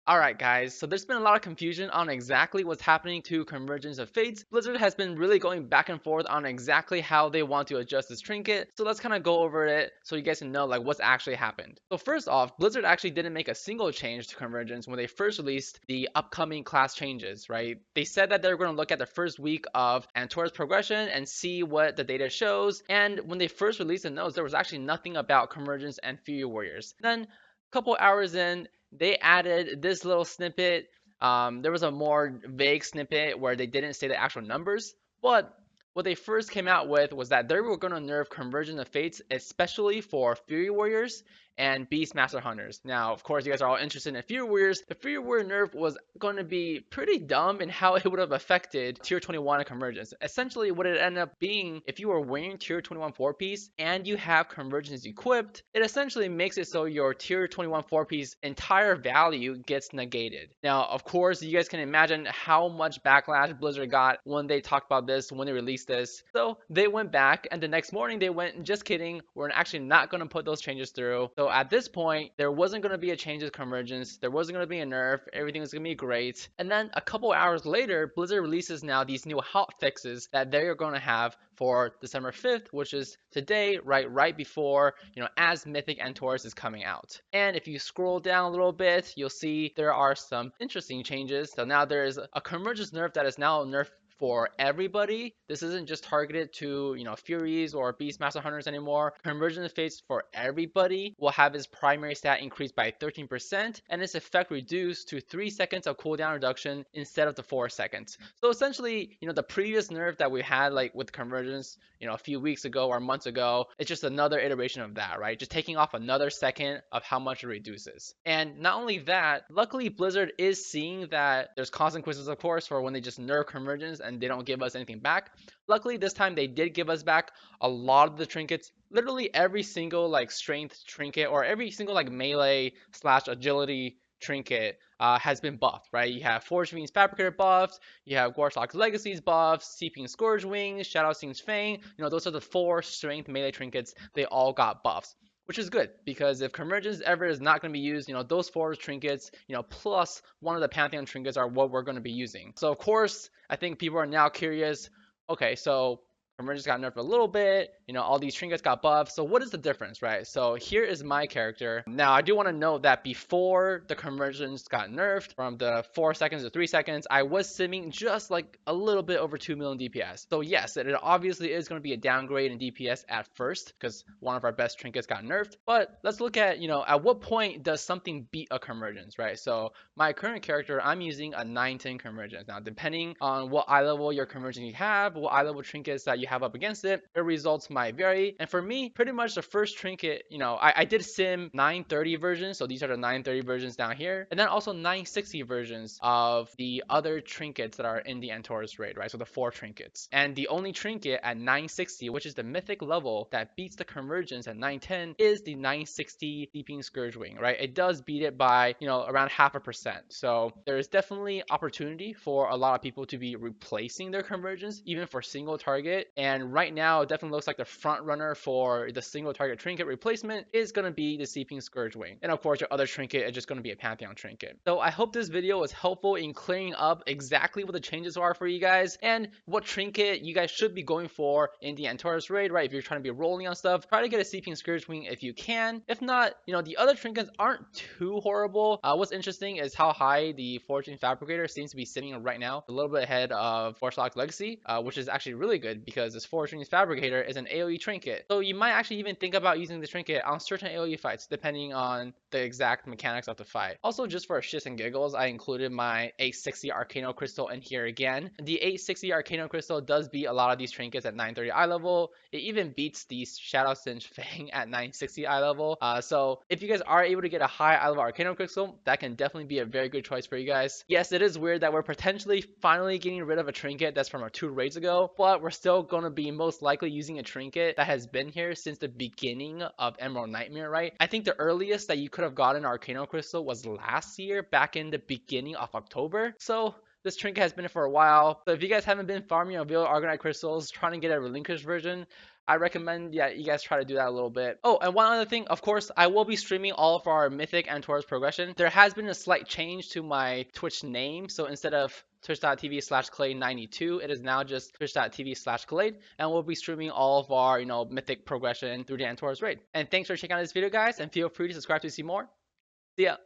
Alright guys, so there's been a lot of confusion on exactly what's happening to Convergence of Fates. Blizzard has been really going back and forth on exactly how they want to adjust this trinket, so let's kind of go over it so you guys can know like what's actually happened. So first off, Blizzard actually didn't make a single change to Convergence when they first released the upcoming class changes, right? They said that they were going to look at the first week of Antor's progression and see what the data shows, and when they first released the notes, there was actually nothing about Convergence and Fury Warriors. Then a couple hours in, they added this little snippet. There was a more vague snippet where they didn't say the actual numbers, but what they first came out with was that they were going to nerf Convergence of Fates, especially for Fury Warriors and Beastmaster Hunters. Now, of course, you guys are all interested in Fury Warriors. The Fury Warrior nerf was going to be pretty dumb in how it would have affected Tier 21 and Convergence. Essentially, what it ended up being, if you were wearing Tier 21 4-piece and you have Convergence equipped, it essentially makes it so your Tier 21 4-piece entire value gets negated. Now, of course, you guys can imagine how much backlash Blizzard got when they talked about this, when they released this. So they went back, and the next morning they went, just kidding, we're actually not going to put those changes through. So at this point, there wasn't going to be a change to Convergence, there wasn't going to be a nerf, everything was going to be great. And then a couple hours later, Blizzard releases now these new hot fixes that they're going to have for December 5th, which is today, right before, as Mythic and Taurus is coming out. And if you scroll down a little bit, you'll see there are some interesting changes. So now there is a Convergence nerf that is now nerfed for everybody. This isn't just targeted to, Furies or Beastmaster Hunters anymore. Convergence of Fates for everybody will have its primary stat increased by 13% and its effect reduced to 3 seconds of cooldown reduction instead of the 4 seconds. So essentially, the previous nerf that we had like with Convergence, a few weeks ago or months ago, it's just another iteration of that, right? Just taking off another second of how much it reduces. And not only that, luckily Blizzard is seeing that there's consequences, of course, for when they just nerf Convergence and they don't give us anything back. Luckily, this time they did give us back a lot of the trinkets. Literally every single like strength trinket or every single like melee / agility trinket has been buffed, right? You have Forge Fiend's Fabricator buffs, you have Gorshlock's Legacy's buffs, Seeping Scourge Wings, Shadow Sting's Fang. Those are the 4 strength melee trinkets. They all got buffs, which is good because if Convergence ever is not going to be used, those 4 trinkets, plus one of the Pantheon trinkets are what we're going to be using. So of course, I think people are now curious, okay, so Convergence got nerfed a little bit, all these trinkets got buffed, so what is the difference, right? So here is my character. Now, I do want to note that before the Convergence got nerfed, from the 4 seconds to 3 seconds, I was simming just like a little bit over 2 million DPS. So yes, it obviously is going to be a downgrade in DPS at first, because one of our best trinkets got nerfed, but let's look at, at what point does something beat a Convergence, right? So my current character, I'm using a 910 Convergence. Now, depending on what eye level your Convergence you have, what eye level trinkets that you have up against it, the results might vary. And for me, pretty much the first trinket, I did sim 930 versions, so these are the 930 versions down here, and then also 960 versions of the other trinkets that are in the Antorus raid, right? So the 4 trinkets. And the only trinket at 960, which is the mythic level that beats the Convergence at 910, is the 960 Seeping Scourge Wing, right? It does beat it by, around 0.5%. So there is definitely opportunity for a lot of people to be replacing their Convergence, even for single target. And right now, it definitely looks like the front runner for the single target trinket replacement is going to be the Seeping Scourge Wing. And of course, your other trinket is just going to be a Pantheon trinket. So I hope this video was helpful in clearing up exactly what the changes are for you guys and what trinket you guys should be going for in the Antorus raid, right? If you're trying to be rolling on stuff, try to get a Seeping Scourge Wing if you can. If not, the other trinkets aren't too horrible. What's interesting is how high the Fortune Fabricator seems to be sitting right now, a little bit ahead of Gorshlock's Legacy, which is actually really good because this Fortune's Fabricator is an AoE trinket. So you might actually even think about using this trinket on certain AoE fights, depending on the exact mechanics of the fight. Also, just for shits and giggles, I included my 860 Arcano Crystal in here again. The 860 Arcano Crystal does beat a lot of these trinkets at 930 eye level. It even beats the Shadow Sting's Fang at 960 eye level. So if you guys are able to get a high eye level Arcano Crystal, that can definitely be a very good choice for you guys. Yes, it is weird that we're potentially finally getting rid of a trinket that's from our 2 raids ago, but we're still going to be most likely using a trinket that has been here since the beginning of Emerald Nightmare, right? I think the earliest that you could have gotten Arcano Crystal was last year, back in the beginning of October. So this trinket has been here for a while. So if you guys haven't been farming your Veiled Argonite crystals, trying to get a relinquished version, I recommend, yeah, you guys try to do that a little bit. Oh, and one other thing, of course, I will be streaming all of our Mythic and Taurus progression. There has been a slight change to my Twitch name, so instead of twitch.tv/Kelade92, it is now just twitch.tv/Kelade, and we'll be streaming all of our, Mythic progression through the Taurus raid. And thanks for checking out this video, guys, and feel free to subscribe to see more. See ya.